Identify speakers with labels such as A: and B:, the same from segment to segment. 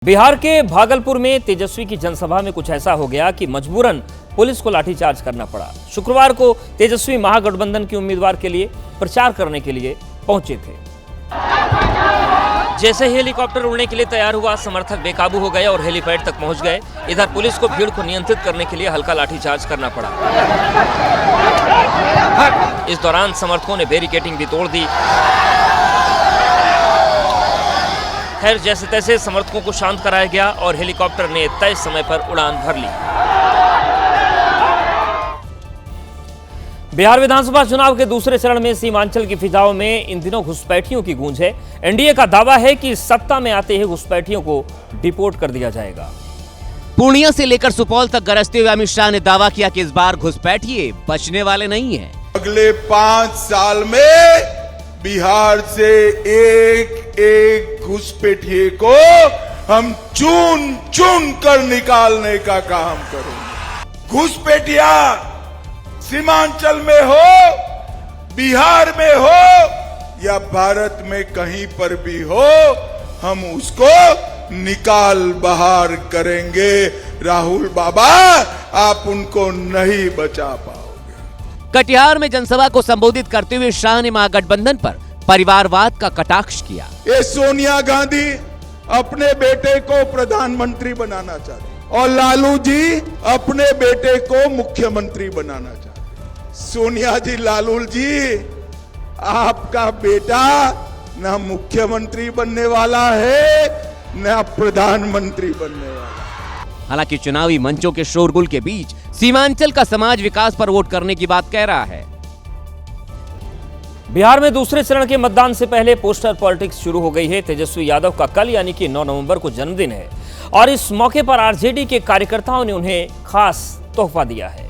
A: बिहार के भागलपुर में तेजस्वी की जनसभा में कुछ ऐसा हो गया कि मजबूरन पुलिस को लाठीचार्ज करना पड़ा। शुक्रवार को तेजस्वी महागठबंधन के उम्मीदवार के लिए प्रचार करने के लिए पहुंचे थे। जैसे ही हेलीकॉप्टर उड़ने के लिए तैयार हुआ, समर्थक बेकाबू हो गए और हेलीपैड तक पहुंच गए। इधर पुलिस को भीड़ को नियंत्रित करने के लिए हल्का लाठीचार्ज करना पड़ा। इस दौरान समर्थकों ने बैरिकेडिंग भी तोड़ दी। खैर, जैसे तैसे समर्थकों को शांत कराया गया और हेलीकॉप्टर ने तय समय पर उड़ान भर ली। बिहार विधानसभा चुनाव के दूसरे चरण में सीमांचल की फिजाओं में इन दिनों घुसपैठियों की गूंज है। एनडीए का दावा है कि सत्ता में आते ही घुसपैठियों को डिपोर्ट कर दिया जाएगा।
B: पूर्णिया से लेकर सुपौल तक गरजते हुए अमित शाह ने दावा किया कि इस बार घुसपैठिए बचने वाले नहीं हैं।
C: अगले 5 साल में बिहार से एक एक घुसपैठिए को हम चुन चुन कर निकालने का काम करेंगे। घुसपैठिया सीमांचल में हो, बिहार में हो या भारत में कहीं पर भी हो, हम उसको निकाल बाहर करेंगे। राहुल बाबा, आप उनको नहीं बचा पाओगे।
B: कटिहार में जनसभा को संबोधित करते हुए शाह ने महागठबंधन पर परिवारवाद का कटाक्ष किया।
C: ये सोनिया गांधी अपने बेटे को प्रधानमंत्री बनाना चाहती और लालू जी अपने बेटे को मुख्यमंत्री बनाना चाहते। सोनिया जी, लालू जी, आपका बेटा ना मुख्यमंत्री बनने वाला है ना प्रधानमंत्री बनने वाला।
B: हालांकि चुनावी मंचों के शोरगुल के बीच सीमांचल का समाज विकास पर वोट करने की बात कह रहा है।
A: बिहार में दूसरे चरण के मतदान से पहले पोस्टर पॉलिटिक्स शुरू हो गई है। तेजस्वी यादव का कल यानी कि 9 नवंबर को जन्मदिन है और इस मौके पर आरजेडी के कार्यकर्ताओं ने उन्हें खास तोहफा दिया है।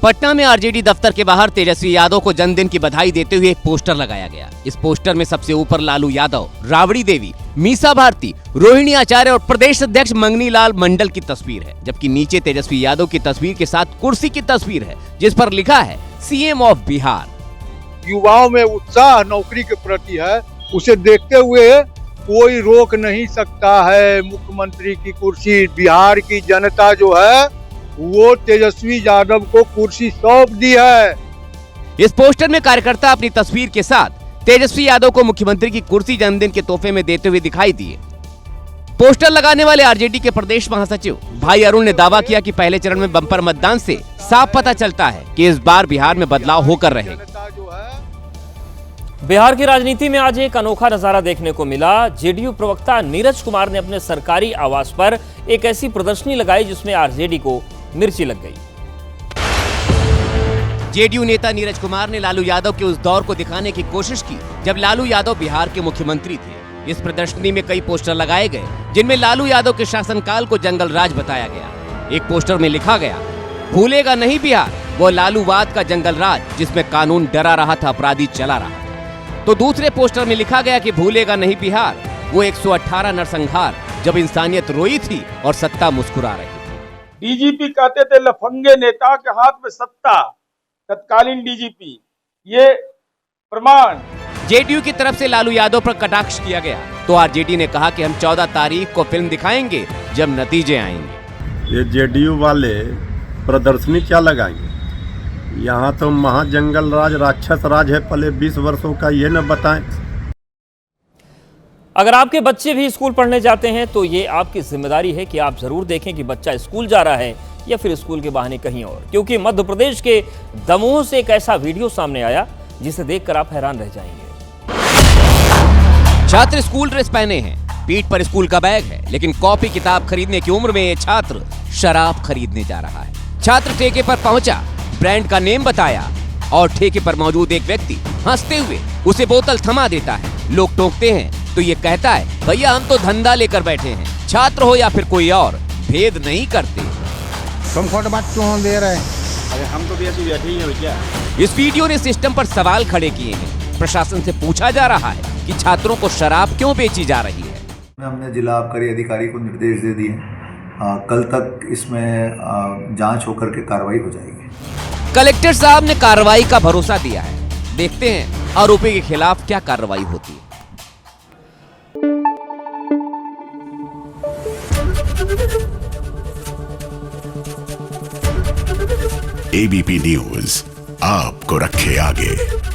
B: पटना में आरजेडी दफ्तर के बाहर तेजस्वी यादव को जन्मदिन की बधाई देते हुए एक पोस्टर लगाया गया। इस पोस्टर में सबसे ऊपर लालू यादव, राबड़ी देवी, मीसा भारती, रोहिणी आचार्य और प्रदेश अध्यक्ष मंगनी लाल मंडल की तस्वीर है, जबकि नीचे तेजस्वी यादव की तस्वीर के साथ कुर्सी की तस्वीर है जिस पर लिखा है सीएम ऑफ बिहार।
D: युवाओं में उत्साह नौकरी के प्रति है, उसे देखते हुए कोई रोक नहीं सकता है। मुख्यमंत्री की कुर्सी बिहार की जनता जो है वो तेजस्वी यादव को कुर्सी सौंप दी है।
B: इस पोस्टर में कार्यकर्ता अपनी तस्वीर के साथ तेजस्वी यादव को मुख्यमंत्री की कुर्सी जन्मदिन के तोहफे में देते हुए दिखाई दिए। पोस्टर लगाने वाले आरजेडी के प्रदेश महासचिव भाई अरुण ने दावा किया कि पहले चरण में बम्पर मतदान से साफ पता चलता है कि इस बार बिहार में बदलाव होकर रहेगा।
A: बिहार की राजनीति में आज एक अनोखा नजारा देखने को मिला। जेडीयू प्रवक्ता नीरज कुमार ने अपने सरकारी आवास पर एक ऐसी प्रदर्शनी लगाई जिसमें आरजेडी को मिर्ची लग गई।
B: जेडीयू नेता नीरज कुमार ने लालू यादव के उस दौर को दिखाने की कोशिश की जब लालू यादव बिहार के मुख्यमंत्री थे। इस प्रदर्शनी में कई पोस्टर लगाए गए जिनमें लालू यादव के शासनकाल को जंगल राज बताया गया। एक पोस्टर में लिखा गया, भूलेगा नहीं बिहार वो लालूवाद का जंगल राज जिसमें कानून डरा रहा था, अपराधी चला रहा। तो दूसरे पोस्टर में लिखा गया कि भूलेगा नहीं बिहार वो 118 नरसंहार जब इंसानियत रोई थी और सत्ता मुस्कुरा रही।
E: डीजीपी कहते थे लफंगे नेता के हाथ में सत्ता, तत्कालीन डीजीपी, ये प्रमाण।
B: जेडीयू की तरफ से लालू यादव पर कटाक्ष किया गया तो आरजेडी ने कहा कि हम 14 तारीख को फिल्म दिखाएंगे जब नतीजे आएंगे।
F: ये जेडीयू वाले प्रदर्शनी क्या लगाएंगे? यहाँ तो महाजंगल राज, राक्षस राज है पहले 20 वर्षों का, ये न बताएं।
A: अगर आपके बच्चे भी स्कूल पढ़ने जाते हैं तो ये आपकी जिम्मेदारी है कि आप जरूर देखें कि बच्चा स्कूल जा रहा है या फिर स्कूल के बहाने कहीं और, क्योंकि मध्य प्रदेश के दमोह से एक ऐसा वीडियो सामने आया जिसे देखकर आप हैरान रह जाएंगे।
B: छात्र स्कूल ड्रेस पहने हैं, पीठ पर स्कूल का बैग है, लेकिन कॉपी किताब खरीदने की उम्र में ये छात्र शराब खरीदने जा रहा है। छात्र ठेके पर पहुंचा, ब्रांड का नेम बताया और ठेके पर मौजूद एक व्यक्ति हंसते हुए उसे बोतल थमा देता है। लोग टोकते हैं तो ये कहता है, भैया हम तो धंधा लेकर बैठे हैं, छात्र हो या फिर कोई और, भेद नहीं करते।
D: तुम खोट बात क्यों दे रहे हैं?
E: अरे हम तो बैठे ही हैं भैया।
B: इस वीडियो ने सिस्टम पर सवाल खड़े किए हैं। प्रशासन से पूछा जा रहा है कि छात्रों को शराब क्यों बेची जा रही है।
G: हमने जिला आबकारी अधिकारी को निर्देश दे दिए, कल तक इसमें जांच होकर के कार्रवाई हो जाएगी।
B: कलेक्टर साहब ने कार्रवाई का भरोसा दिया है। देखते हैं आरोपी के खिलाफ क्या कार्रवाई होती है।
H: एबीपी न्यूज आपको रखे आगे।